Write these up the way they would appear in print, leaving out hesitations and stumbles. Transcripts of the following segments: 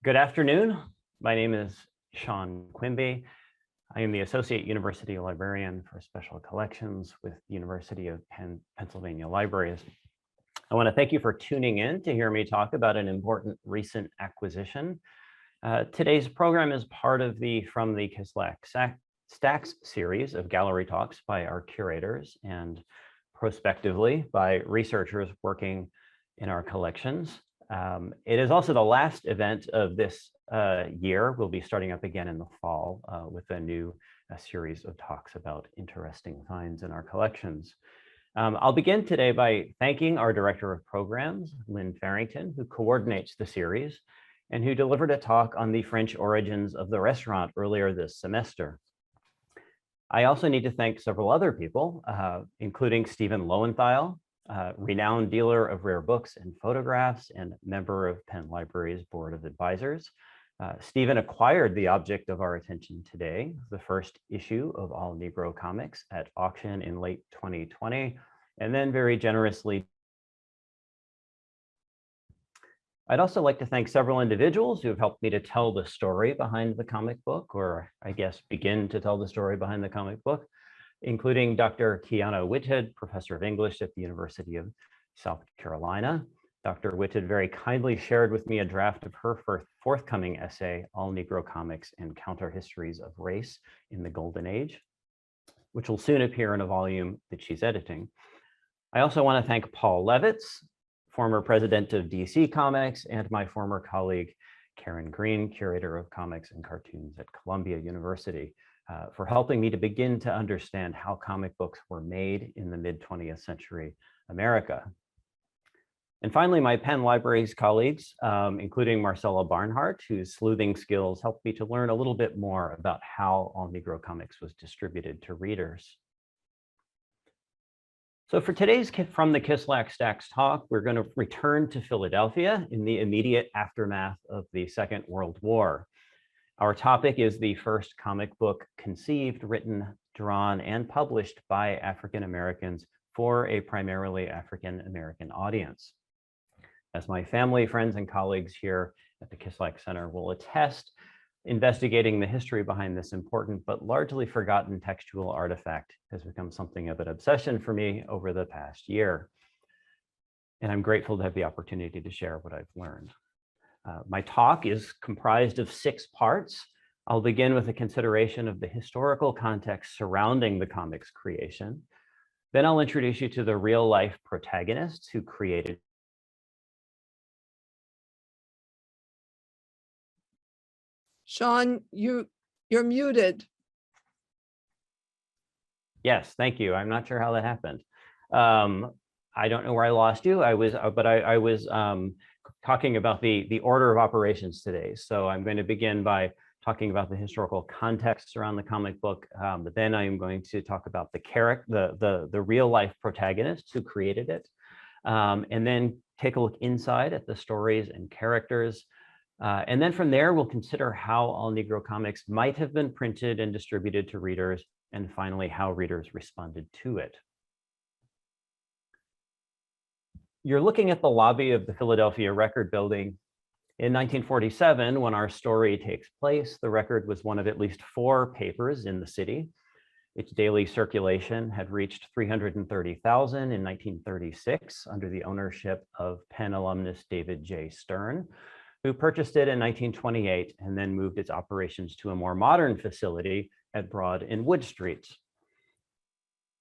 Good afternoon. My name is Sean Quimby. I am the Associate University Librarian for Special Collections with the University of Pennsylvania Libraries. I want to thank you for tuning in to hear me talk about an important recent acquisition. Today's program is part of the From the Kislak Stacks series of gallery talks by our curators and prospectively by researchers working in our collections. It is also the last event of this year. We'll be starting up again in the fall with a new series of talks about interesting finds in our collections. I'll begin today by thanking our Director of Programs, Lynn Farrington, who coordinates the series and who delivered a talk on the French origins of the restaurant earlier this semester. I also need to thank several other people, including Stephen Lowenthal, renowned dealer of rare books and photographs and member of Penn Library's Board of Advisors. Stephen acquired the object of our attention today, the first issue of All Negro Comics, at auction in late 2020, and then very generously. I'd also like to thank several individuals who have helped me to tell the story behind the comic book, or I guess begin to tell the story behind the comic book, including Dr. Kiana Whitted, Professor of English at the University of South Carolina. Dr. Whitted very kindly shared with me a draft of her forthcoming essay, All Negro Comics and Counter Histories of Race in the Golden Age, which will soon appear in a volume that she's editing. I also want to thank Paul Levitz, former president of DC Comics, and my former colleague, Karen Green, curator of comics and cartoons at Columbia University, for helping me to begin to understand how comic books were made in the mid-20th century America. And finally, my Penn Libraries colleagues, including Marcella Barnhart, whose sleuthing skills helped me to learn a little bit more about how All Negro Comics was distributed to readers. So for today's From the Kislak Stacks talk, we're going to return to Philadelphia in the immediate aftermath of the Second World War. Our topic is the first comic book conceived, written, drawn, and published by African Americans for a primarily African American audience. As my family, friends, and colleagues here at the Kislak Center will attest, investigating the history behind this important but largely forgotten textual artifact has become something of an obsession for me over the past year. And I'm grateful to have the opportunity to share what I've learned. My talk is comprised of 6 parts. I'll begin with a consideration of the historical context surrounding the comics creation. Then I'll introduce you to the real-life protagonists who created. Sean, you're muted. Yes, thank you. I'm not sure how that happened. I don't know where I lost you. I was talking about the order of operations today. So I'm going to begin by talking about the historical context around the comic book, but then I am going to talk about the real life protagonists who created it, and then take a look inside at the stories and characters. And then from there, we'll consider how All Negro Comics might have been printed and distributed to readers, and finally, how readers responded to it. You're looking at the lobby of the Philadelphia Record Building. In 1947, when our story takes place, the Record was one of at least 4 papers in the city. Its daily circulation had reached 330,000 in 1936 under the ownership of Penn alumnus David J. Stern, who purchased it in 1928 and then moved its operations to a more modern facility at Broad and Wood Streets.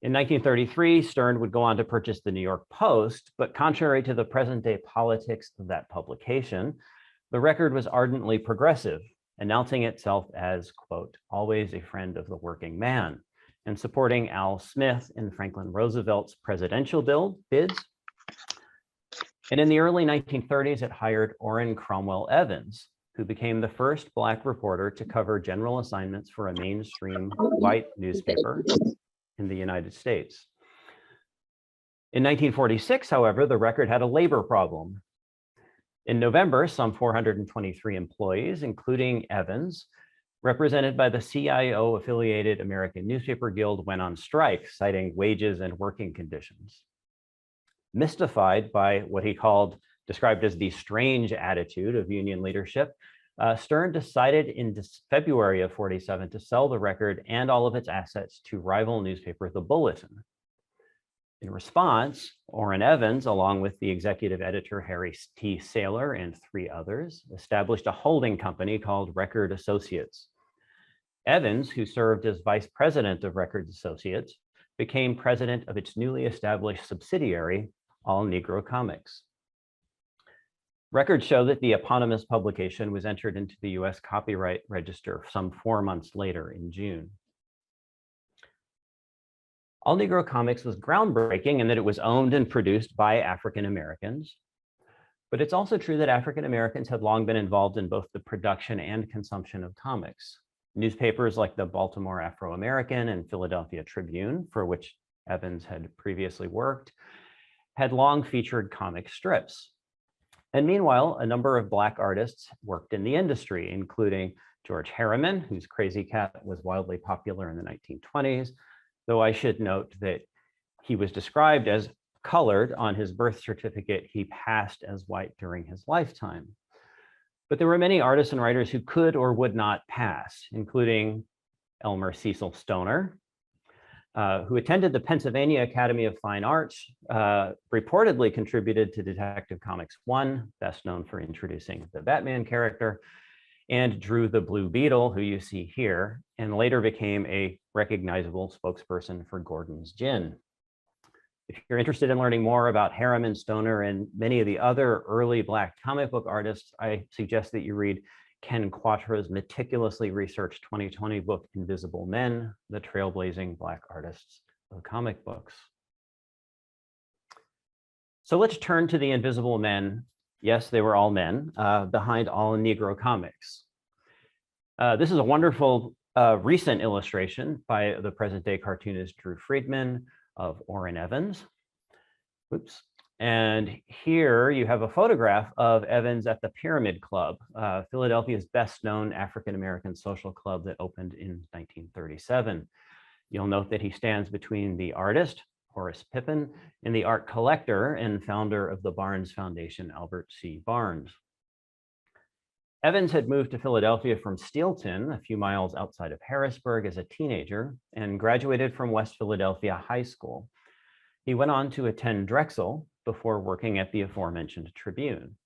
In 1933, Stern would go on to purchase the New York Post, but contrary to the present-day politics of that publication, the Record was ardently progressive, announcing itself as, quote, always a friend of the working man, and supporting Al Smith and Franklin Roosevelt's presidential bids. And in the early 1930s, it hired Orrin Evans, who became the first Black reporter to cover general assignments for a mainstream white newspaper in the United States. In 1946, however, the Record had a labor problem. In November, some 423 employees, including Evans, represented by the CIO-affiliated American Newspaper Guild, went on strike, citing wages and working conditions. Mystified by what he described as the strange attitude of union leadership, Stern decided in February of 47 to sell the Record and all of its assets to rival newspaper The Bulletin. In response, Orrin Evans, along with the executive editor Harry T. Saylor and 3 others, established a holding company called Record Associates. Evans, who served as vice president of Record Associates, became president of its newly established subsidiary, All Negro Comics. Records show that the eponymous publication was entered into the US Copyright Register some 4 months later in June. All Negro Comics was groundbreaking in that it was owned and produced by African Americans. But it's also true that African Americans had long been involved in both the production and consumption of comics. Newspapers like the Baltimore Afro-American and Philadelphia Tribune, for which Evans had previously worked, had long featured comic strips. And meanwhile, a number of Black artists worked in the industry, including George Harriman, whose Crazy Cat was wildly popular in the 1920s, though I should note that he was described as colored on his birth certificate. He passed as white during his lifetime. But there were many artists and writers who could or would not pass, including Elmer Cecil Stoner, who attended the Pennsylvania Academy of Fine Arts, reportedly contributed to Detective Comics 1, best known for introducing the Batman character, and drew the Blue Beetle, who you see here, and later became a recognizable spokesperson for Gordon's Gin. If you're interested in learning more about Harriman, Stoner, and many of the other early Black comic book artists, I suggest that you read Ken Quattro's meticulously researched 2020 book, Invisible Men, the Trailblazing Black Artists of Comic Books. So let's turn to the invisible men. Yes, they were all men, behind All Negro Comics. This is a wonderful recent illustration by the present-day cartoonist Drew Friedman of Orrin Evans. Oops. And here you have a photograph of Evans at the Pyramid Club, Philadelphia's best-known African-American social club that opened in 1937. You'll note that he stands between the artist, Horace Pippin, and the art collector and founder of the Barnes Foundation, Albert C. Barnes. Evans had moved to Philadelphia from Steelton, a few miles outside of Harrisburg, as a teenager and graduated from West Philadelphia High School. He went on to attend Drexel before working at the aforementioned Tribune.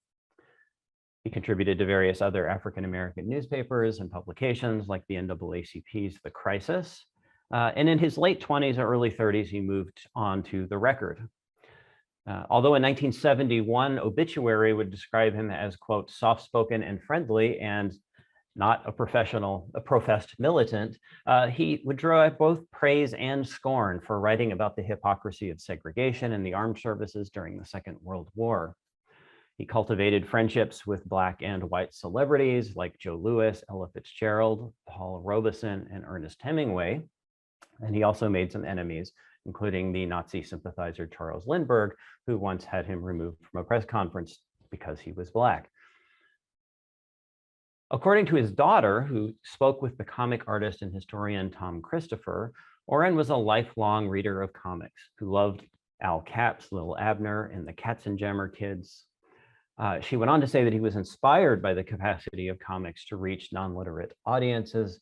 He contributed to various other African-American newspapers and publications like the NAACP's The Crisis. And in his late 20s or early 30s, he moved on to The Record. Although in 1971, Obituary would describe him as, quote, soft-spoken and friendly and not a professed militant, he would draw both praise and scorn for writing about the hypocrisy of segregation in the armed services during the Second World War. He cultivated friendships with Black and white celebrities like Joe Louis, Ella Fitzgerald, Paul Robeson, and Ernest Hemingway. And he also made some enemies, including the Nazi sympathizer Charles Lindbergh, who once had him removed from a press conference because he was Black. According to his daughter, who spoke with the comic artist and historian Tom Christopher, Orrin was a lifelong reader of comics who loved Al Capps, Lil Abner, and the Katzenjammer Kids. She went on to say that he was inspired by the capacity of comics to reach non-literate audiences,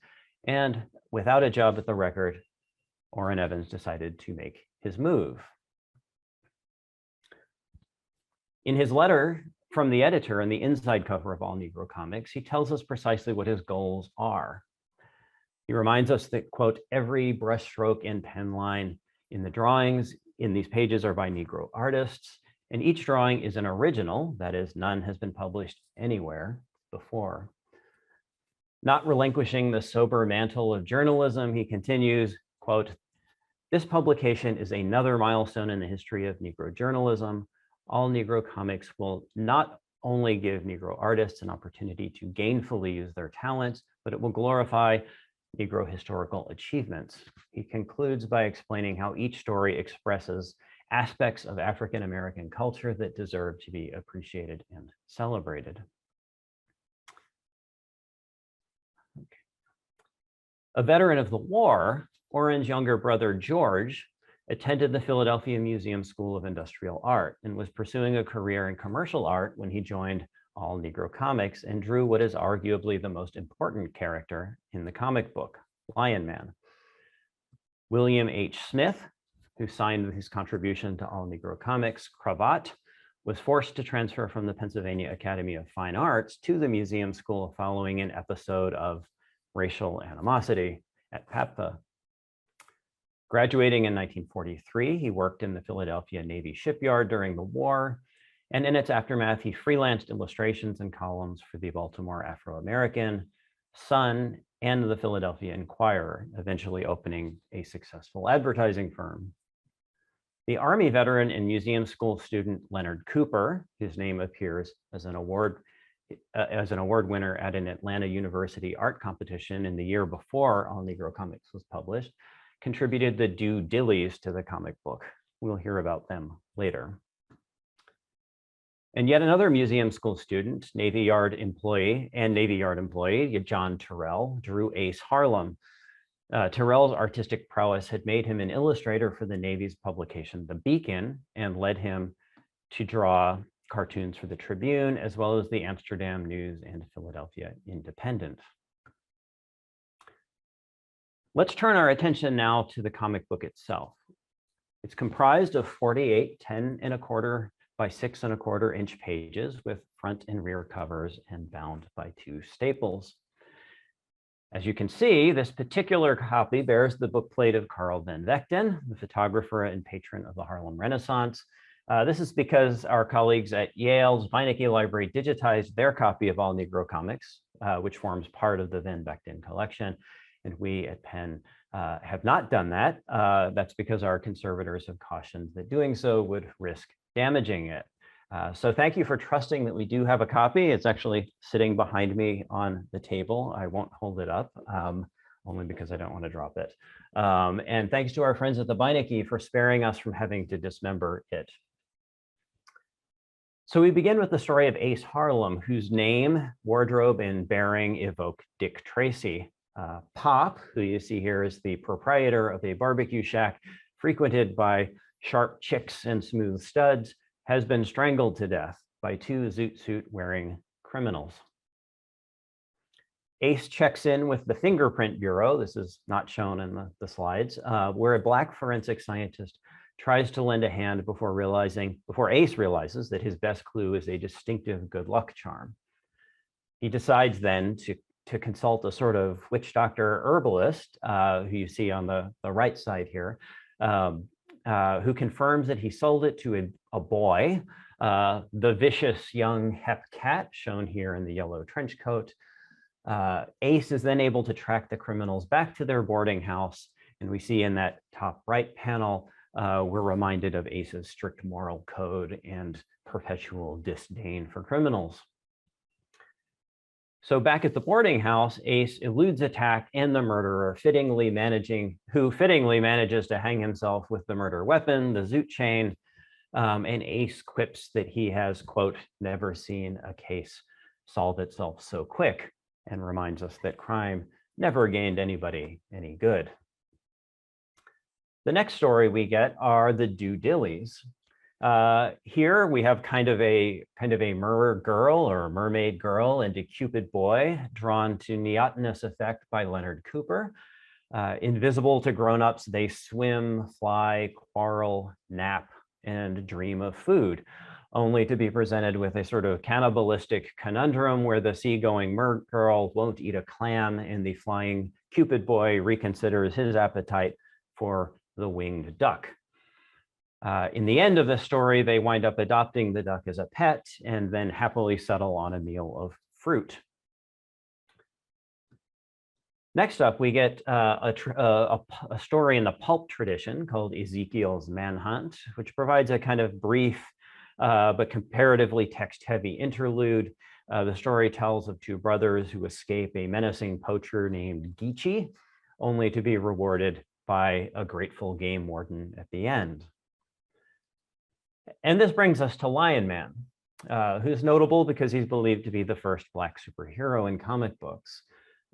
and without a job at the Record, Orrin Evans decided to make his move. In his letter from the editor in the inside cover of All Negro Comics, he tells us precisely what his goals are. He reminds us that, quote, every brushstroke and pen line in the drawings in these pages are by Negro artists, and each drawing is an original, that is, none has been published anywhere before. Not relinquishing the sober mantle of journalism, he continues, quote, this publication is another milestone in the history of Negro journalism. All Negro Comics will not only give Negro artists an opportunity to gainfully use their talents, but it will glorify Negro historical achievements. He concludes by explaining how each story expresses aspects of African-American culture that deserve to be appreciated and celebrated. Okay. A veteran of the war, Orrin's younger brother, George, attended the Philadelphia Museum School of Industrial Art and was pursuing a career in commercial art when he joined All Negro Comics and drew what is arguably the most important character in the comic book, Lion Man. William H. Smith, who signed his contribution to All Negro Comics, Cravat, was forced to transfer from the Pennsylvania Academy of Fine Arts to the museum school following an episode of racial animosity at PAPFA. Graduating in 1943, he worked in the Philadelphia Navy shipyard during the war, and in its aftermath, he freelanced illustrations and columns for the Baltimore Afro-American, Sun, and the Philadelphia Inquirer, eventually opening a successful advertising firm. The Army veteran and museum school student Leonard Cooper, whose name appears as an award winner at an Atlanta University art competition in the year before All Negro Comics was published, contributed the Do Dillies to the comic book. We'll hear about them later. And yet another museum school student, Navy Yard employee John Terrell, drew Ace Harlem. Terrell's artistic prowess had made him an illustrator for the Navy's publication, The Beacon, and led him to draw cartoons for the Tribune, as well as the Amsterdam News and Philadelphia Independent. Let's turn our attention now to the comic book itself. It's comprised of 48 10¼ by 6¼ inch pages with front and rear covers and bound by 2 staples. As you can see, this particular copy bears the bookplate of Carl Van Vechten, the photographer and patron of the Harlem Renaissance. This is because our colleagues at Yale's Beinecke Library digitized their copy of All Negro Comics, which forms part of the Van Vechten collection. And we at Penn have not done that. That's because our conservators have cautioned that doing so would risk damaging it. So thank you for trusting that we do have a copy. It's actually sitting behind me on the table. I won't hold it up, only because I don't want to drop it. And thanks to our friends at the Beinecke for sparing us from having to dismember it. So we begin with the story of Ace Harlem, whose name, wardrobe, and bearing evoke Dick Tracy. Pop, who you see here, is the proprietor of a barbecue shack frequented by sharp chicks and smooth studs, has been strangled to death by 2 zoot suit wearing criminals. Ace checks in with the Fingerprint Bureau. This is not shown in the slides, where a Black forensic scientist tries to lend a hand before Ace realizes that his best clue is a distinctive good luck charm. He decides then to consult a sort of witch doctor herbalist, who you see on the right side here, who confirms that he sold it to a boy, the vicious young Hep Cat, shown here in the yellow trench coat. Ace is then able to track the criminals back to their boarding house, and we see in that top right panel, we're reminded of Ace's strict moral code and perpetual disdain for criminals. So back at the boarding house, Ace eludes attack and the murderer, who fittingly manages to hang himself with the murder weapon, the zoot chain, and Ace quips that he has, quote, never seen a case solve itself so quick, and reminds us that crime never gained anybody any good. The next story we get are the Do Dillies. Here we have kind of a mer girl or mermaid girl and a Cupid boy drawn to neotenous effect by Leonard Cooper. Invisible to grown-ups, they swim, fly, quarrel, nap, and dream of food, only to be presented with a sort of cannibalistic conundrum where the seagoing mer girl won't eat a clam and the flying Cupid boy reconsiders his appetite for the winged duck. In the end of the story, they wind up adopting the duck as a pet and then happily settle on a meal of fruit. Next up, we get a story in the pulp tradition called Ezekiel's Manhunt, which provides a kind of brief but comparatively text-heavy interlude. The story tells of 2 brothers who escape a menacing poacher named Geechee, only to be rewarded by a grateful game warden at the end. And this brings us to Lion Man, who's notable because he's believed to be the first Black superhero in comic books.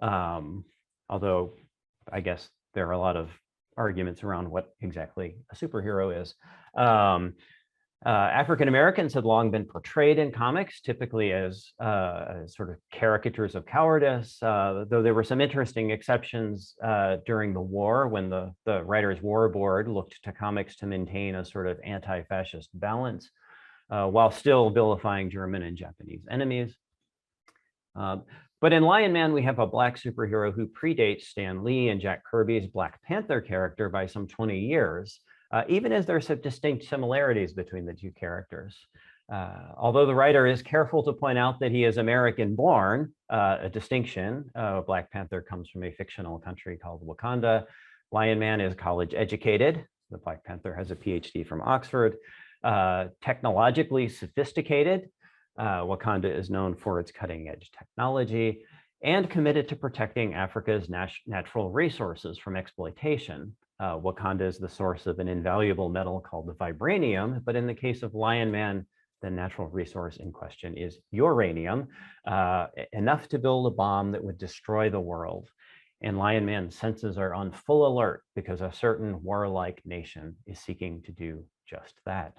Although I guess there are a lot of arguments around what exactly a superhero is. African Americans had long been portrayed in comics, typically as sort of caricatures of cowardice, though there were some interesting exceptions during the war when the Writers' War Board looked to comics to maintain a sort of anti-fascist balance, while still vilifying German and Japanese enemies. But in Lion Man, we have a Black superhero who predates Stan Lee and Jack Kirby's Black Panther character by some 20 years, even as there's some distinct similarities between the two characters. Although the writer is careful to point out that he is American-born, a distinction. Black Panther comes from a fictional country called Wakanda. Lion Man is college-educated. The Black Panther has a PhD from Oxford. Technologically sophisticated. Wakanda is known for its cutting-edge technology and committed to protecting Africa's natural resources from exploitation. Wakanda is the source of an invaluable metal called the vibranium, but in the case of Lion Man, the natural resource in question is uranium, enough to build a bomb that would destroy the world. And Lion Man's senses are on full alert because a certain warlike nation is seeking to do just that.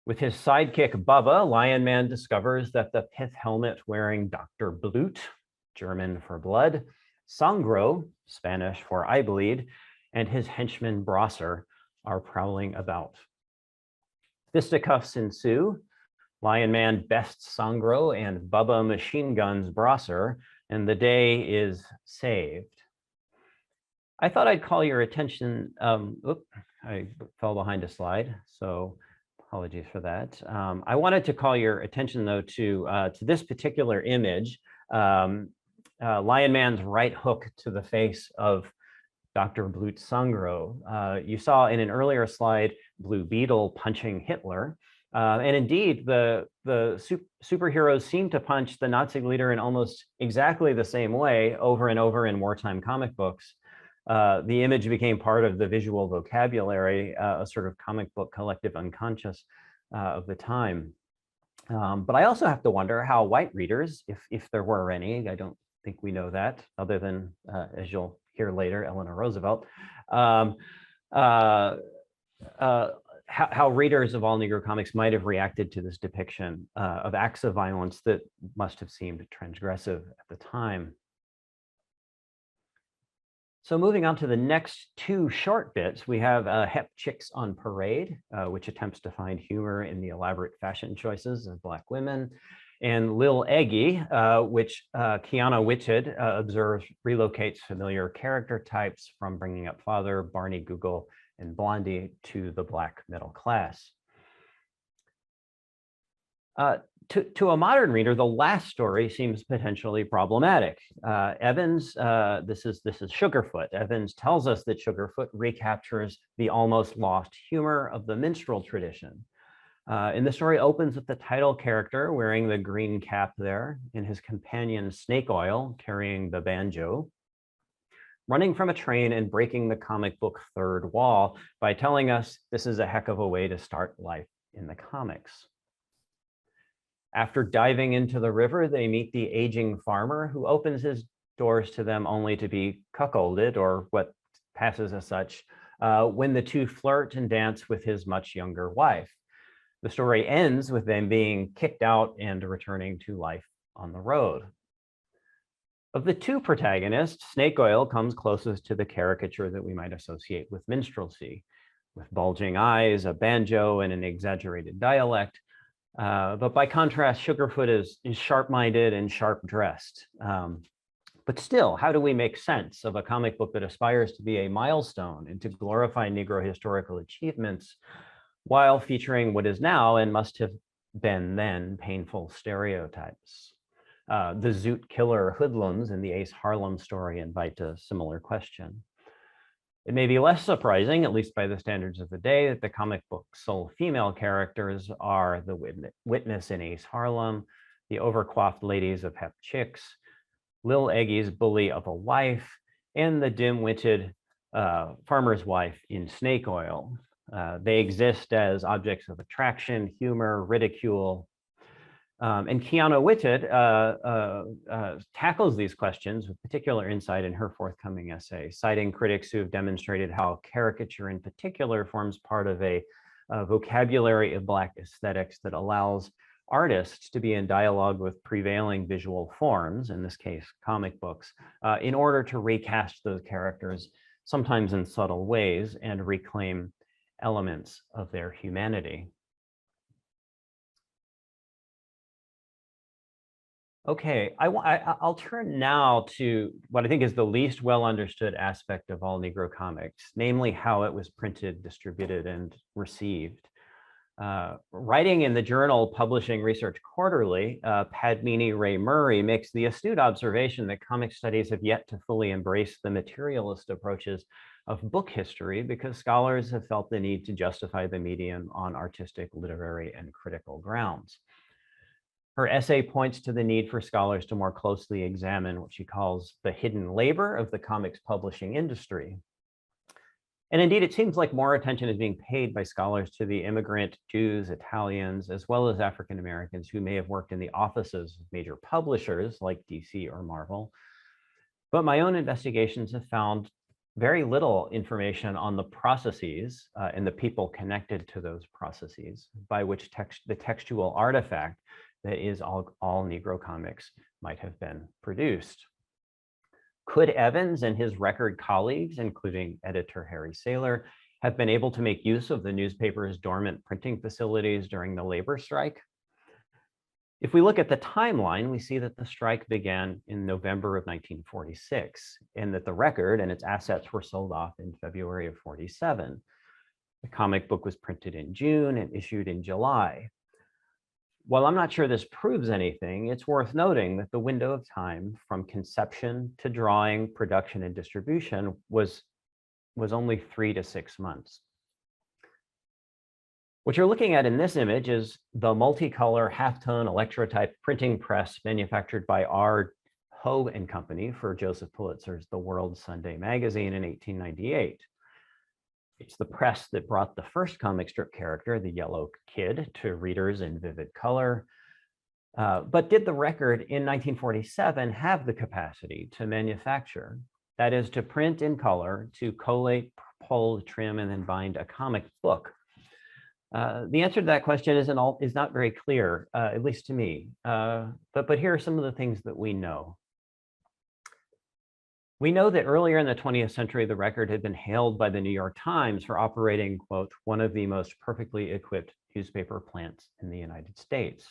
With his sidekick Bubba, Lion Man discovers that the pith helmet wearing Dr. Blut, German for blood, Sangro, Spanish for eye bleed, and his henchman Brosser are prowling about. Fisticuffs ensue. Lion Man bests Sangro and Bubba machine guns Brosser, and the day is saved. I thought I'd call your attention, I fell behind a slide, so apologies for that. I wanted to call your attention, though, to this particular image, Lion Man's right hook to the face of Dr. Blut Sangro. You saw in an earlier slide, Blue Beetle punching Hitler. And indeed, the superheroes seem to punch the Nazi leader in almost exactly the same way over and over in wartime comic books. The image became part of the visual vocabulary, a sort of comic book collective unconscious of the time. But I also have to wonder how white readers, if there were any, I don't think we know that, other than, as you'll hear later, Eleanor Roosevelt, how readers of All Negro Comics might have reacted to this depiction of acts of violence that must have seemed transgressive at the time. So moving on to the next two short bits, we have Hep Chicks on Parade, which attempts to find humor in the elaborate fashion choices of Black women, and Lil Eggy, which Kiana Whitted observes relocates familiar character types from Bringing Up Father, Barney Google, and Blondie to the Black middle class. To a modern reader, the last story seems potentially problematic. Evans, this is Sugarfoot. Evans tells us that Sugarfoot recaptures the almost lost humor of the minstrel tradition. And the story opens with the title character wearing the green cap there, and his companion Snake Oil carrying the banjo, running from a train and breaking the comic book third wall by telling us this is a heck of a way to start life in the comics. After diving into the river, they meet the aging farmer who opens his doors to them only to be cuckolded, or what passes as such, when the two flirt and dance with his much younger wife. The story ends with them being kicked out and returning to life on the road. Of the two protagonists, Snake Oil comes closest to the caricature that we might associate with minstrelsy, with bulging eyes, a banjo, and an exaggerated dialect. But by contrast, Sugarfoot is sharp-minded and sharp-dressed. But still, how do we make sense of a comic book that aspires to be a milestone and to glorify Negro historical achievements while featuring what is now and must have been then painful stereotypes? The Zoot killer hoodlums in the Ace Harlem story invite a similar question. It may be less surprising, at least by the standards of the day, that the comic book's sole female characters are the witness in Ace Harlem, the overcoiffed ladies of Hep Chicks, Lil Eggy's bully of a wife, and the dim-witted farmer's wife in Snake Oil. They exist as objects of attraction, humor, ridicule. And Kiana Whitted tackles these questions with particular insight in her forthcoming essay, citing critics who have demonstrated how caricature in particular forms part of a vocabulary of Black aesthetics that allows artists to be in dialogue with prevailing visual forms, in this case, comic books, in order to recast those characters, sometimes in subtle ways, and reclaim elements of their humanity. Okay, I'll turn now to what I think is the least well understood aspect of All Negro Comics, namely how it was printed, distributed, and received. Writing in the journal Publishing Research Quarterly, Padmini Ray Murray makes the astute observation that comic studies have yet to fully embrace the materialist approaches of book history because scholars have felt the need to justify the medium on artistic, literary, and critical grounds. Her essay points to the need for scholars to more closely examine what she calls the hidden labor of the comics publishing industry. And indeed, it seems like more attention is being paid by scholars to the immigrant Jews, Italians, as well as African Americans who may have worked in the offices of major publishers like DC or Marvel. But my own investigations have found very little information on the processes and the people connected to those processes by which the textual artifact that is all Negro Comics might have been produced. Could Evans and his record colleagues, including editor Harry Saylor, have been able to make use of the newspaper's dormant printing facilities during the labor strike? If we look at the timeline, we see that the strike began in November of 1946, and that the record and its assets were sold off in February of 47. The comic book was printed in June and issued in July. While I'm not sure this proves anything, it's worth noting that the window of time from conception to drawing, production, and distribution was only 3 to 6 months. What you're looking at in this image is the multicolor halftone electrotype printing press manufactured by R. Hoe and Company for Joseph Pulitzer's The World Sunday magazine in 1898. It's the press that brought the first comic strip character, the Yellow Kid, to readers in vivid color. But did the record in 1947 have the capacity to manufacture, that is, to print in color, to collate, fold, trim, and then bind a comic book? The answer to that question is not very clear, at least to me. But here are some of the things that we know. We know that earlier in the 20th century, the record had been hailed by the New York Times for operating, quote, one of the most perfectly equipped newspaper plants in the United States.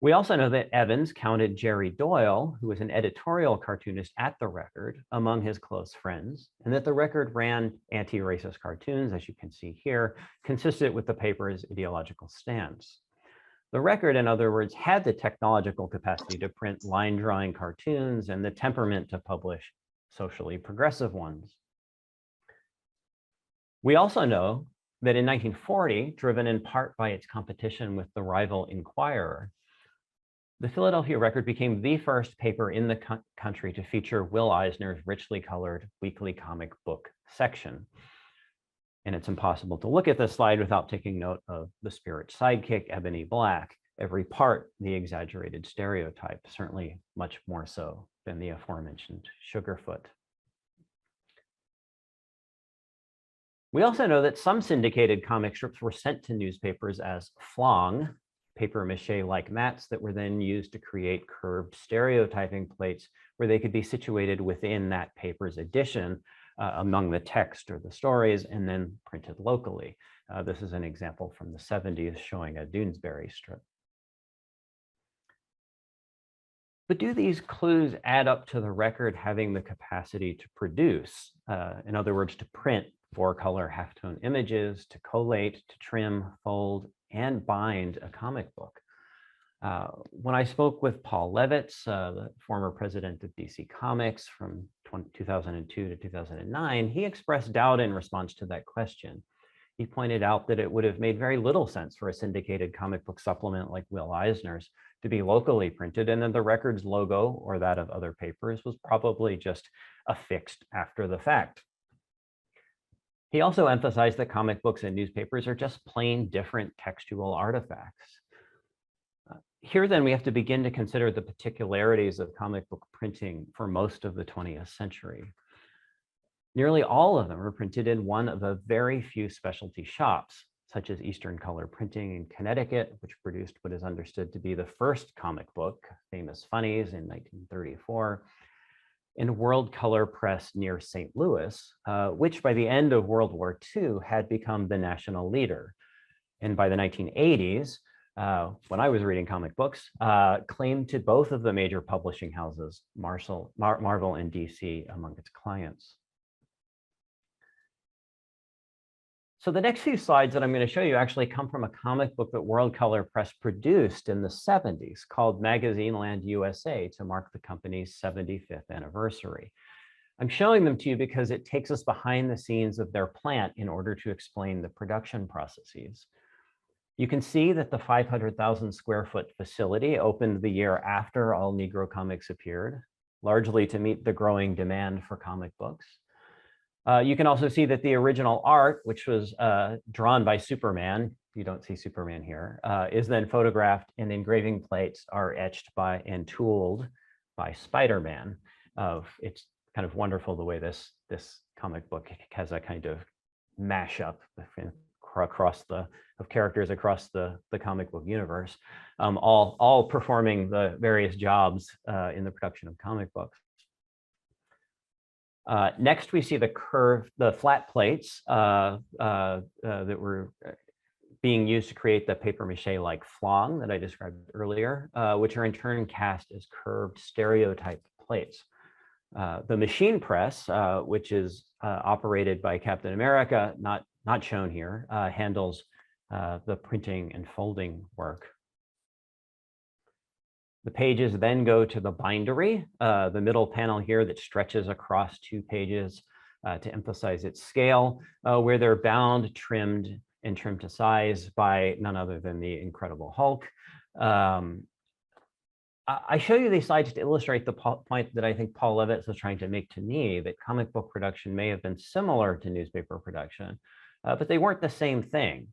We also know that Evans counted Jerry Doyle, who was an editorial cartoonist at the record, among his close friends, and that the record ran anti-racist cartoons, as you can see here, consistent with the paper's ideological stance. The record, in other words, had the technological capacity to print line drawing cartoons and the temperament to publish socially progressive ones. We also know that in 1940, driven in part by its competition with the rival Inquirer, the Philadelphia Record became the first paper in the country to feature Will Eisner's richly colored weekly comic book section. And it's impossible to look at this slide without taking note of the Spirit sidekick, Ebony Black, every part the exaggerated stereotype, certainly much more so than the aforementioned Sugarfoot. We also know that some syndicated comic strips were sent to newspapers as flong, paper mache-like mats that were then used to create curved stereotyping plates where they could be situated within that paper's edition among the text or the stories and then printed locally. This is an example from the 70s showing a Doonesbury strip. But do these clues add up to the record having the capacity to produce, in other words, to print 4-color halftone images, to collate, to trim, fold, and bind a comic book? When I spoke with Paul Levitz, the former president of DC Comics from 2002 to 2009, he expressed doubt in response to that question. He pointed out that it would have made very little sense for a syndicated comic book supplement like Will Eisner's to be locally printed, and then the record's logo or that of other papers was probably just affixed after the fact. He also emphasized that comic books and newspapers are just plain different textual artifacts. Here then we have to begin to consider the particularities of comic book printing for most of the 20th century. Nearly all of them were printed in one of a very few specialty shops, such as Eastern Color Printing in Connecticut, which produced what is understood to be the first comic book, Famous Funnies, in 1934, and World Color Press near St. Louis, which by the end of World War II had become the national leader. And by the 1980s, when I was reading comic books, claimed to both of the major publishing houses, Marvel and DC, among its clients. So the next few slides that I'm going to show you actually come from a comic book that World Color Press produced in the 70s called Magazine Land USA to mark the company's 75th anniversary. I'm showing them to you because it takes us behind the scenes of their plant in order to explain the production processes. You can see that the 500,000 square foot facility opened the year after All Negro Comics appeared, largely to meet the growing demand for comic books. You can also see that the original art, which was drawn by Superman, you don't see Superman here, is then photographed, and engraving plates are etched by and tooled by Spider-Man. It's kind of wonderful the way this comic book has a kind of mashup across of characters across the comic book universe, all performing the various jobs in the production of comic books. Next, we see the flat plates that were being used to create the paper mache-like flong that I described earlier, which are in turn cast as curved stereotype plates. The machine press, which is operated by Captain America, not shown here, handles the printing and folding work. The pages then go to the bindery, the middle panel here that stretches across 2 pages to emphasize its scale, where they're bound, trimmed, and trimmed to size by none other than the Incredible Hulk. I show you these slides to illustrate the point that I think Paul Levitz was trying to make to me, that comic book production may have been similar to newspaper production, but they weren't the same thing.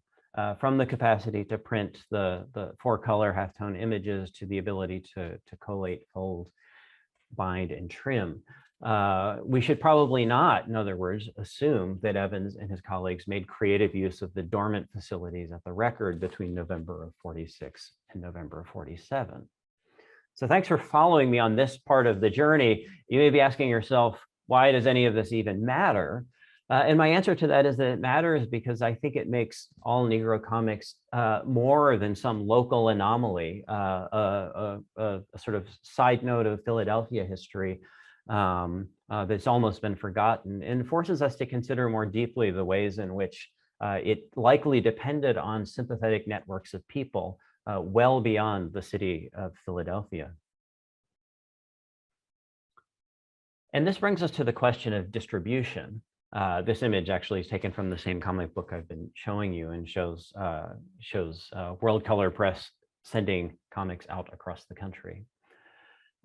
From the capacity to print the 4-color halftone images to the ability to collate, fold, bind, and trim. We should probably not, in other words, assume that Evans and his colleagues made creative use of the dormant facilities at the Record between November of 46 and November of 47. So thanks for following me on this part of the journey. You may be asking yourself, why does any of this even matter? And my answer to that is that it matters because I think it makes All Negro Comics more than some local anomaly, a sort of side note of Philadelphia history that's almost been forgotten, and forces us to consider more deeply the ways in which it likely depended on sympathetic networks of people well beyond the city of Philadelphia. And this brings us to the question of distribution. This image actually is taken from the same comic book I've been showing you, and shows World Color Press sending comics out across the country.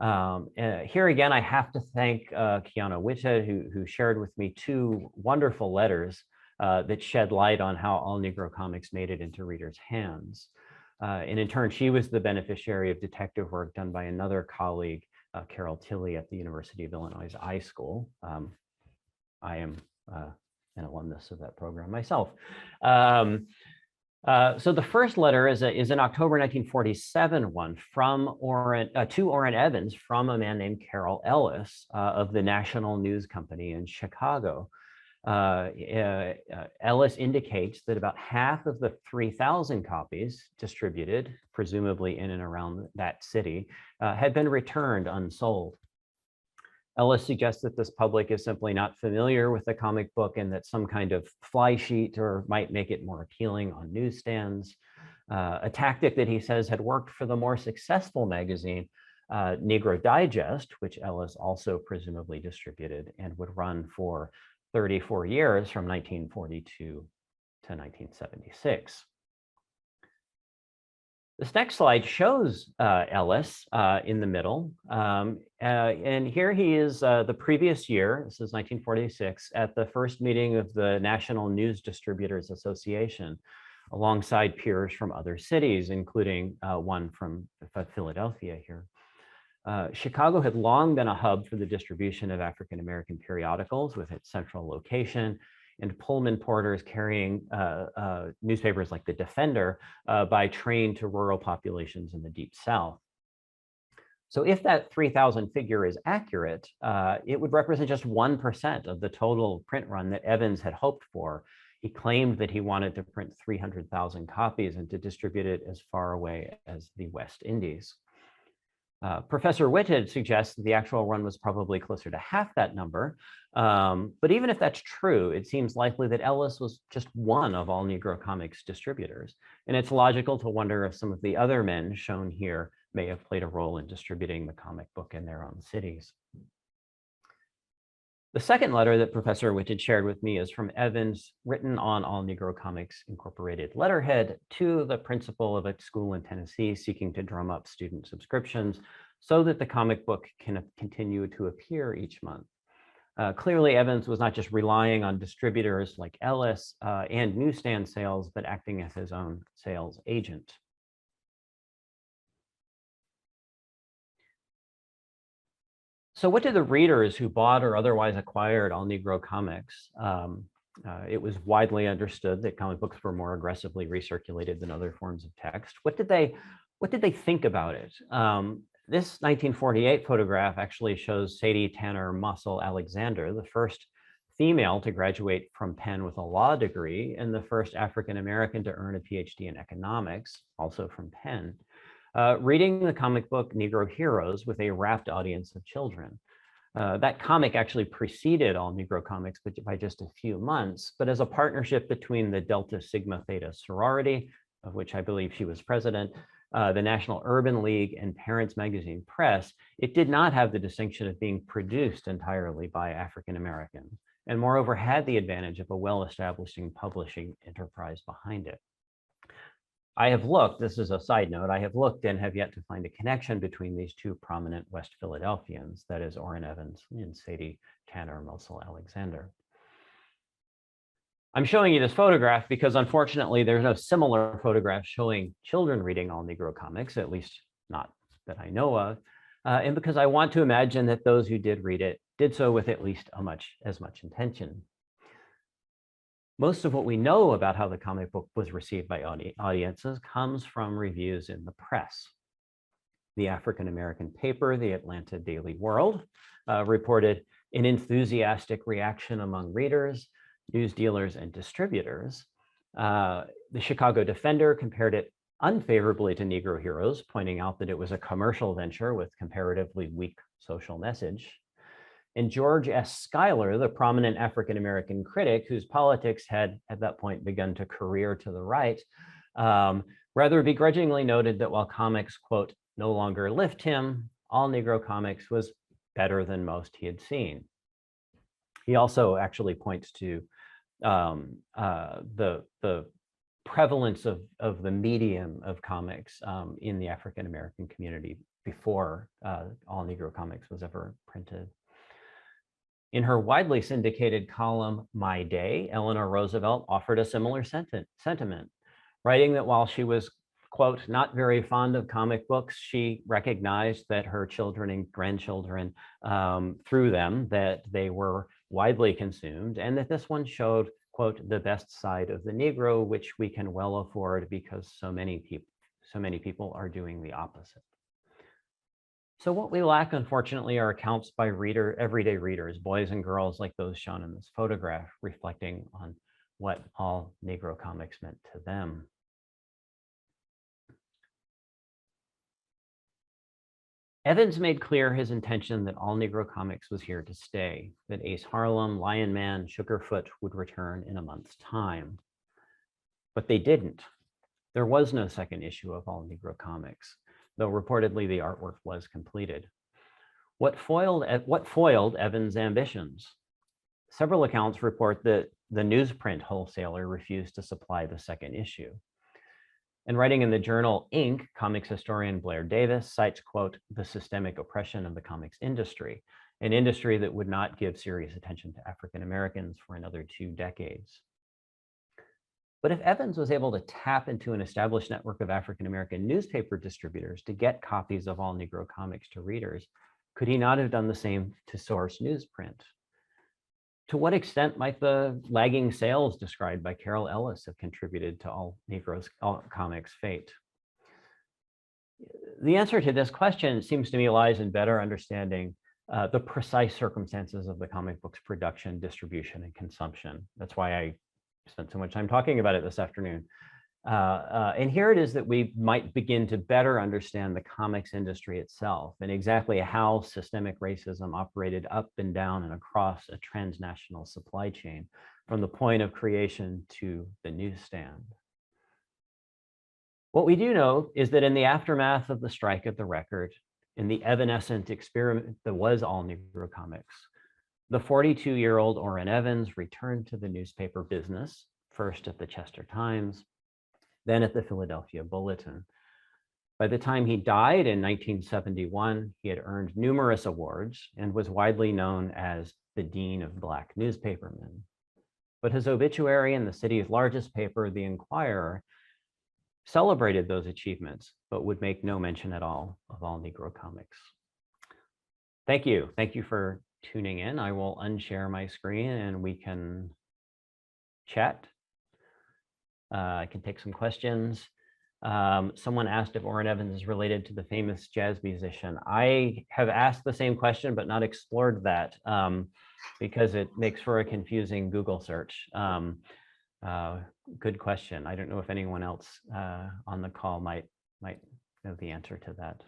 Here again, I have to thank Kiana Whitted, who shared with me 2 wonderful letters that shed light on how All Negro Comics made it into readers' hands. And in turn, she was the beneficiary of detective work done by another colleague, Carol Tilley, at the University of Illinois I School. I am an alumnus of that program myself. So the first letter is an October 1947 one from to Orrin Evans from a man named Carroll Ellis of the National News Company in Chicago. Ellis indicates that about half of the 3,000 copies distributed, presumably in and around that city, had been returned unsold. Ellis suggests that this public is simply not familiar with the comic book, and that some kind of fly sheet or might make it more appealing on newsstands. A tactic that he says had worked for the more successful magazine, Negro Digest, which Ellis also presumably distributed and would run for 34 years from 1942 to 1976. This next slide shows Ellis in the middle. And here he is the previous year, this is 1946, at the first meeting of the National News Distributors Association, alongside peers from other cities, including one from Philadelphia here. Chicago had long been a hub for the distribution of African-American periodicals with its central location and Pullman porters carrying newspapers like The Defender by train to rural populations in the Deep South. So if that 3,000 figure is accurate, it would represent just 1% of the total print run that Evans had hoped for. He claimed that he wanted to print 300,000 copies and to distribute it as far away as the West Indies. Professor Whitted suggests that the actual run was probably closer to half that number. But even if that's true, it seems likely that Ellis was just one of All Negro Comics distributors. And it's logical to wonder if some of the other men shown here may have played a role in distributing the comic book in their own cities. The second letter that Professor Whitted shared with me is from Evans, written on All Negro Comics Incorporated letterhead to the principal of a school in Tennessee seeking to drum up student subscriptions so that the comic book can continue to appear each month. Clearly, Evans was not just relying on distributors like Ellis and newsstand sales, but acting as his own sales agent. So what did the readers who bought or otherwise acquired All Negro Comics? It was widely understood that comic books were more aggressively recirculated than other forms of text. What did they think about it? This 1948 photograph actually shows Sadie Tanner Mossel Alexander, the first female to graduate from Penn with a law degree and the first African-American to earn a PhD in economics, also from Penn. Reading the comic book Negro Heroes with a rapt audience of children. That comic actually preceded All Negro Comics by just a few months, but as a partnership between the Delta Sigma Theta sorority, of which I believe she was president, the National Urban League, and Parents Magazine Press, it did not have the distinction of being produced entirely by African Americans, and moreover had the advantage of a well-established publishing enterprise behind it. I have looked, this is a side note, I have looked and have yet to find a connection between these two prominent West Philadelphians, that is Orrin Evans and Sadie Tanner Mossel Alexander. I'm showing you this photograph because unfortunately there's no similar photograph showing children reading All Negro Comics, at least not that I know of, and because I want to imagine that those who did read it did so with at least as much intention. Most of what we know about how the comic book was received by audiences comes from reviews in the press. The African-American paper, the Atlanta Daily World, reported an enthusiastic reaction among readers, news dealers, and distributors. The Chicago Defender compared it unfavorably to Negro Heroes, pointing out that it was a commercial venture with comparatively weak social message. And George S. Schuyler, the prominent African-American critic whose politics had at that point begun to career to the right, rather begrudgingly noted that while comics, quote, no longer lift him, All Negro Comics was better than most he had seen. He also actually points to the prevalence of the medium of comics in the African-American community before All Negro Comics was ever printed. In her widely syndicated column, My Day, Eleanor Roosevelt offered a similar sentiment, writing that while she was, quote, not very fond of comic books, she recognized that her children and grandchildren, through them, that they were widely consumed, and that this one showed, quote, the best side of the Negro, which we can well afford because so many people are doing the opposite. So what we lack, unfortunately, are accounts by everyday readers, boys and girls like those shown in this photograph, reflecting on what All Negro Comics meant to them. Evans made clear his intention that All Negro Comics was here to stay, that Ace Harlem, Lion Man, Sugarfoot would return in a month's time. But they didn't. There was no second issue of All Negro Comics, though reportedly the artwork was completed. What foiled Evans' ambitions? Several accounts report that the newsprint wholesaler refused to supply the second issue. And writing in the journal Inc., comics historian Blair Davis cites, quote, the systemic oppression of the comics industry, an industry that would not give serious attention to African Americans for another 2 decades. But if Evans was able to tap into an established network of African-American newspaper distributors to get copies of All Negro Comics to readers, could he not have done the same to source newsprint? To what extent might the lagging sales described by Carol Ellis have contributed to All Negro Comics' fate? The answer to this question seems to me lies in better understanding the precise circumstances of the comic book's production, distribution, and consumption. That's why I spent so much time talking about it this afternoon. And here it is that we might begin to better understand the comics industry itself and exactly how systemic racism operated up and down and across a transnational supply chain from the point of creation to the newsstand. What we do know is that in the aftermath of the strike at the Record, in the evanescent experiment that was All Negro Comics, the 42-year-old Orrin Evans returned to the newspaper business, first at the Chester Times, then at the Philadelphia Bulletin. By the time he died in 1971, he had earned numerous awards and was widely known as the Dean of Black Newspapermen. But his obituary in the city's largest paper, The Inquirer, celebrated those achievements, but would make no mention at all of All Negro Comics. Thank you. Thank you for tuning in. I will unshare my screen and we can chat. I can take some questions. Someone asked if Orrin Evans is related to the famous jazz musician. I have asked the same question, but not explored that because it makes for a confusing Google search. Good question. I don't know if anyone else on the call might know the answer to that.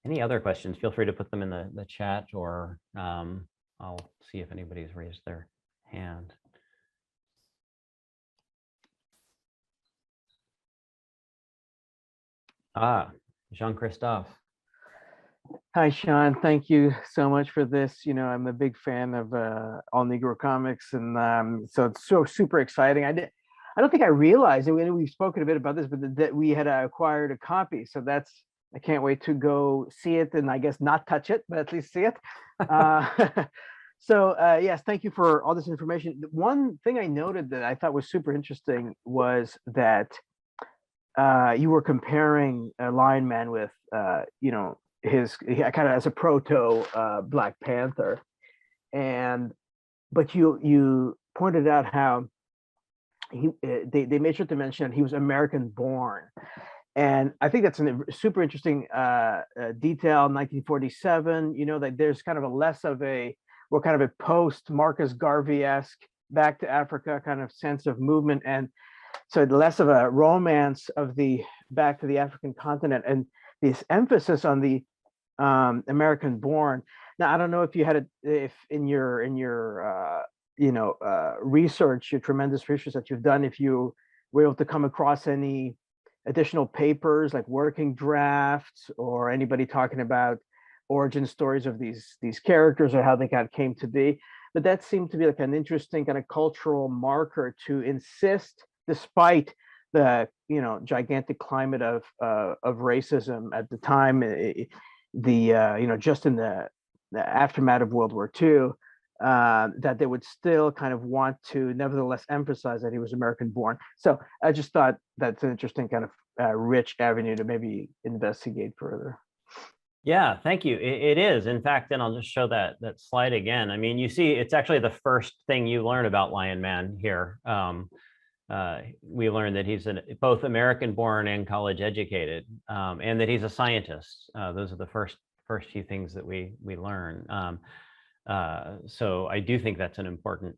Any other questions? Feel free to put them in the chat, or I'll see if anybody's raised their hand. Jean-Christophe. Hi, Sean. Thank you so much for this. You know, I'm a big fan of All Negro Comics, and so it's so super exciting. I don't think I realized, and we've spoken a bit about this, but that we had acquired a copy. So I can't wait to go see it, and I guess not touch it, but at least see it. So yes, thank you for all this information. One thing I noted that I thought was super interesting was that you were comparing Lion Man with, you know, his kind of as a proto Black Panther, but you pointed out how they made sure to mention he was American born, and I think that's a super interesting detail. 1947, you know, that there's kind of a less of a kind of a post Marcus Garvey-esque back to Africa kind of sense of movement, and so less of a romance of the back to the African continent, and this emphasis on the American born. Now, I don't know if you had if in your you know, research, your tremendous research that you've done, if you were able to come across any additional papers like working drafts or anybody talking about origin stories of these characters or how they came to be. But that seemed to be like an interesting kind of cultural marker to insist, despite the, you know, gigantic climate of racism at the time, you know, just in the aftermath of World War II, that they would still kind of want to nevertheless emphasize that he was American born. So I just thought that's an interesting kind of rich avenue to maybe investigate further. Yeah, thank you. It is. In fact, then I'll just show that slide again. I mean, you see, it's actually the first thing you learn about Lion Man here. We learned that he's both American born and college educated, and that he's a scientist. Those are the first few things that we learn. So I do think that's an important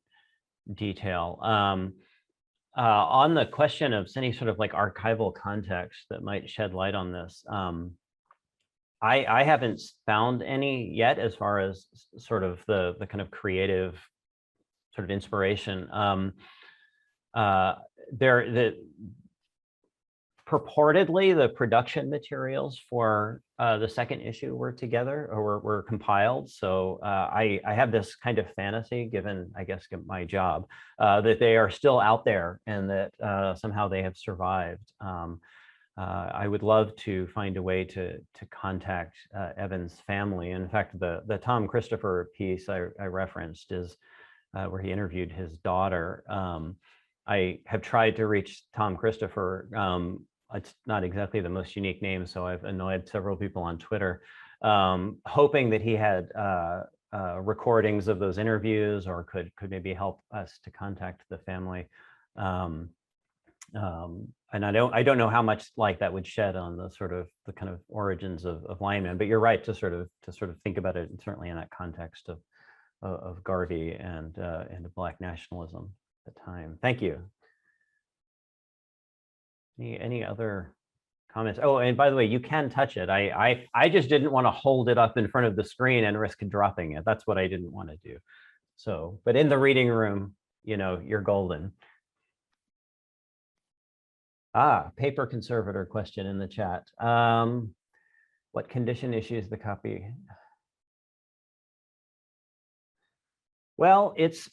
detail. On the question of any sort of like archival context that might shed light on this, I haven't found any yet as far as sort of the kind of creative sort of inspiration. Purportedly the production materials for the second issue were together or were compiled. So I have this kind of fantasy, given I guess my job, that they are still out there and that somehow they have survived. I would love to find a way to contact Evans' family. In fact, the Tom Christopher piece I referenced is where he interviewed his daughter. I have tried to reach Tom Christopher. It's not exactly the most unique name, so I've annoyed several people on Twitter, hoping that he had recordings of those interviews or could maybe help us to contact the family. And I don't know how much light that would shed on the kind of origins of linemen, but you're right to sort of think about it, and certainly in that context of Garvey and Black nationalism at the time. Thank you. Any other comments? Oh, and by the way, you can touch it. I just didn't want to hold it up in front of the screen and risk dropping it. That's what I didn't want to do. So, but in the reading room, you're golden. Paper conservator question in the chat. What condition issues the copy? Well, it's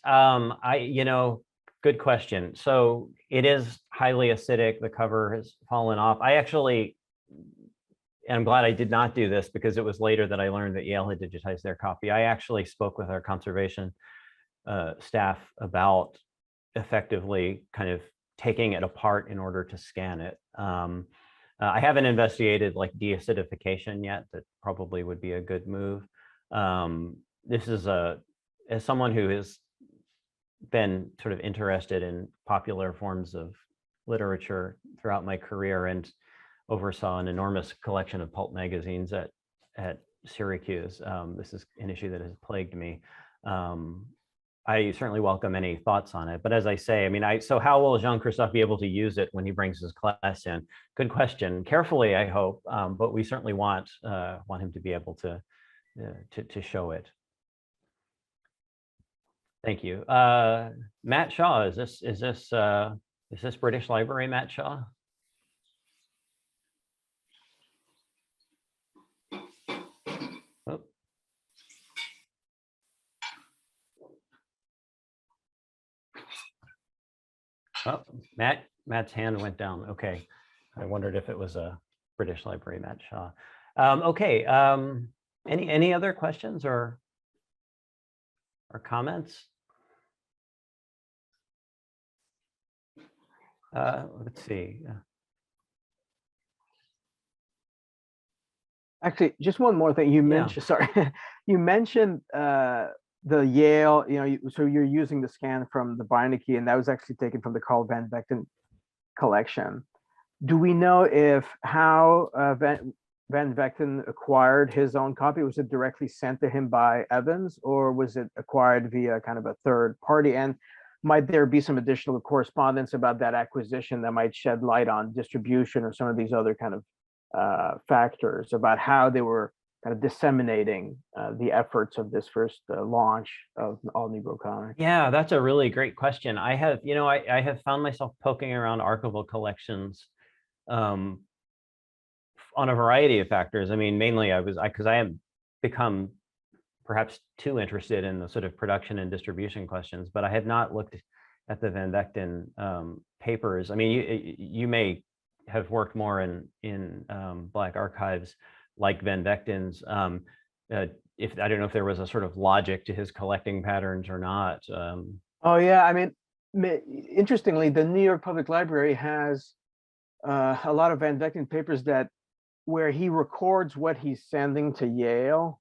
good question. So it is highly acidic. The cover has fallen off. And I'm glad I did not do this because it was later that I learned that Yale had digitized their copy. I actually spoke with our conservation staff about effectively kind of taking it apart in order to scan it. I haven't investigated like deacidification yet. That probably would be a good move. This is as someone who has been sort of interested in popular forms of literature throughout my career and oversaw an enormous collection of pulp magazines at Syracuse. This is an issue that has plagued me. I certainly welcome any thoughts on it. But as I say, I mean, so how will Jean-Christophe be able to use it when he brings his class in? Good question. Carefully, I hope, but we certainly want him to be able to show it. Thank you. Matt Shaw, is this British Library, Matt Shaw? Oh, Matt's hand went down. Okay, I wondered if it was a British Library, Matt Shaw. Okay, any other questions or comments? Let's see. Actually, just one more thing you mentioned. Sorry, you mentioned the Yale. So you're using the scan from the Beinecke, and that was actually taken from the Carl Van Vechten collection. Do we know how Van Vechten acquired his own copy? Was it directly sent to him by Evans, or was it acquired via kind of a third party? And might there be some additional correspondence about that acquisition that might shed light on distribution or some of these other kind of factors about how they were kind of disseminating the efforts of this first launch of All Negro Comics? Yeah, that's a really great question. I have, I have found myself poking around archival collections on a variety of factors. I mean, mainly because I have become perhaps too interested in the sort of production and distribution questions, but I had not looked at the Van Vechten papers. I mean, you may have worked more in Black archives like Van Vechten's. If I don't know if there was a sort of logic to his collecting patterns or not. Oh yeah, I mean, interestingly, the New York Public Library has a lot of Van Vechten papers where he records what he's sending to Yale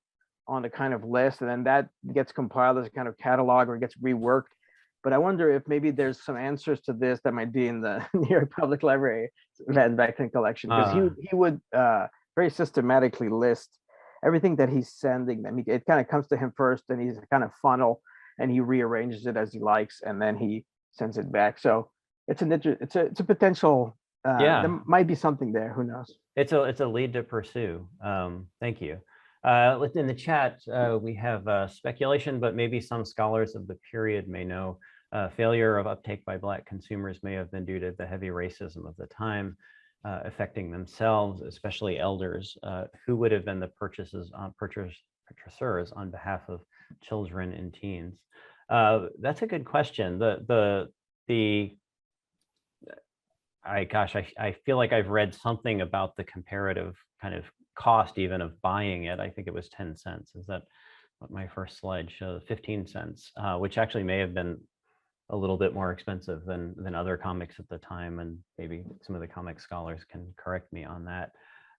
on a kind of list, and then that gets compiled as a kind of catalog or gets reworked. But I wonder if maybe there's some answers to this that might be in the New York Public Library Van Vechten collection, because he would very systematically list everything that he's sending them. It kind of comes to him first, and he's kind of funnel, and he rearranges it as he likes, and then he sends it back. So it's a potential. There might be something there. Who knows? It's a lead to pursue. Thank you. In the chat, we have speculation, but maybe some scholars of the period may know failure of uptake by Black consumers may have been due to the heavy racism of the time affecting themselves, especially elders who would have been the purchasers on behalf of children and teens. That's a good question. I feel like I've read something about the comparative kind of cost even of buying it. I think it was 10 cents. Is that what my first slide shows? 15 cents, which actually may have been a little bit more expensive than other comics at the time, and maybe some of the comic scholars can correct me on that.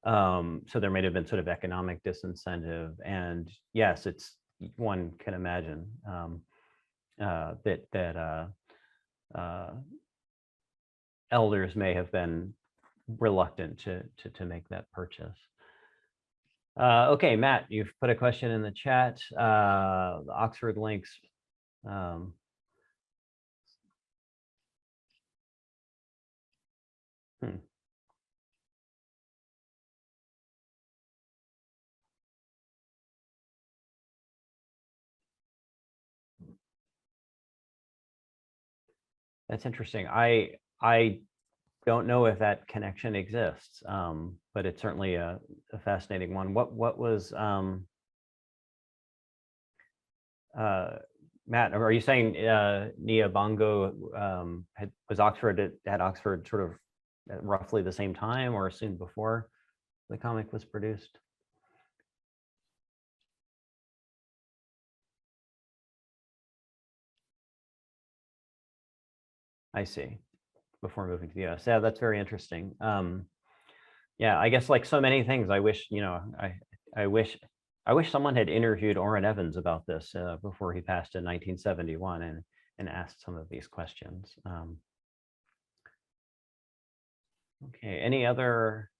So there may have been sort of economic disincentive, and yes, it's, one can imagine that elders may have been reluctant to make that purchase. Okay, Matt, you've put a question in the chat. The Oxford links. That's interesting. I don't know if that connection exists, but it's certainly a fascinating one. What was Matt? Are you saying Nia Bongo was Oxford at Oxford sort of at roughly the same time or soon before the comic was produced? I see. Before moving to the US. Yeah, that's very interesting. Yeah, I guess like so many things, I wish, I wish someone had interviewed Orrin Evans about this before he passed in 1971 and asked some of these questions. Okay, any other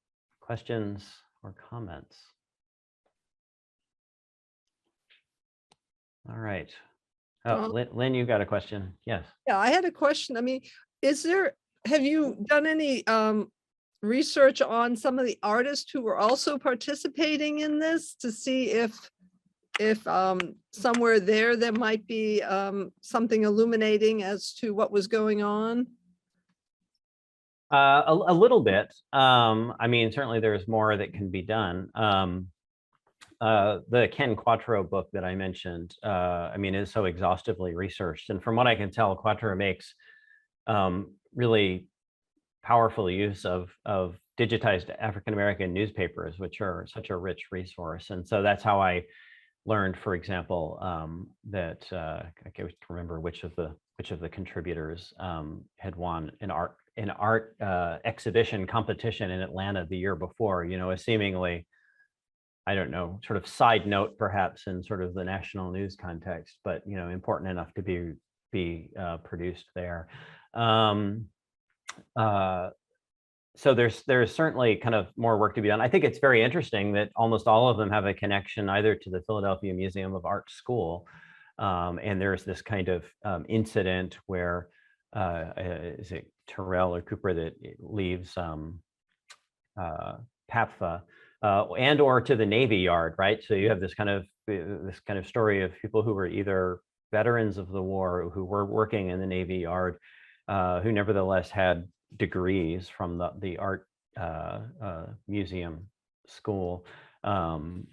questions or comments? All right. Oh, Lynn, you got a question? Yes. Yeah, I had a question. I mean, have you done any research on some of the artists who were also participating in this to see if somewhere there might be something illuminating as to what was going on? A little bit. I mean, certainly there's more that can be done. The Ken Quattro book that I mentioned, I mean, is so exhaustively researched. And from what I can tell, Quattro makes really powerful use of digitized African-American newspapers, which are such a rich resource. And so that's how I learned, for example, that I can't remember which of the contributors had won an art exhibition competition in Atlanta the year before, a seemingly, I don't know, sort of side note perhaps in sort of the national news context, but important enough to be produced there. So there's certainly kind of more work to be done. I think it's very interesting that almost all of them have a connection either to the Philadelphia Museum of Art School, and there's this kind of incident where is it Terrell or Cooper that leaves PAPFA and or to the Navy Yard, right? So you have this kind of story of people who were either veterans of the war or who were working in the Navy Yard, who nevertheless had degrees from the art museum school. So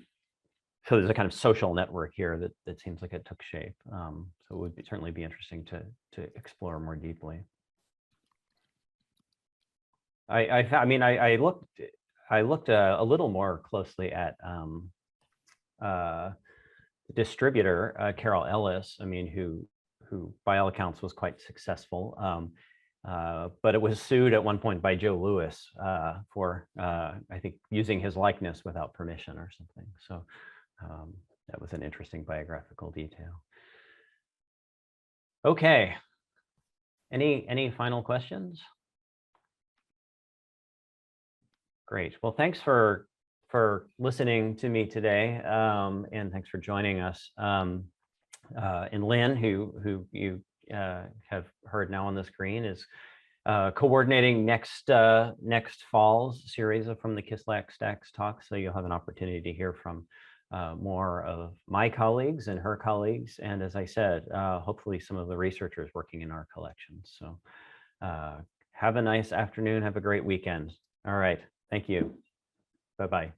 there's a kind of social network here that seems like it took shape. So it would certainly be interesting to explore more deeply. I mean, I looked a little more closely at distributor Carol Ellis. I mean, who by all accounts was quite successful. But it was sued at one point by Joe Louis for, I think, using his likeness without permission or something. So that was an interesting biographical detail. Okay. Any final questions? Great. Well, thanks for listening to me today, and thanks for joining us. And Lynn, who you have heard now on the screen, is coordinating next fall's series from the Kislak Stacks talk. So you'll have an opportunity to hear from more of my colleagues and her colleagues, and as I said, hopefully some of the researchers working in our collections. So have a nice afternoon. Have a great weekend. All right. Thank you. Bye-bye.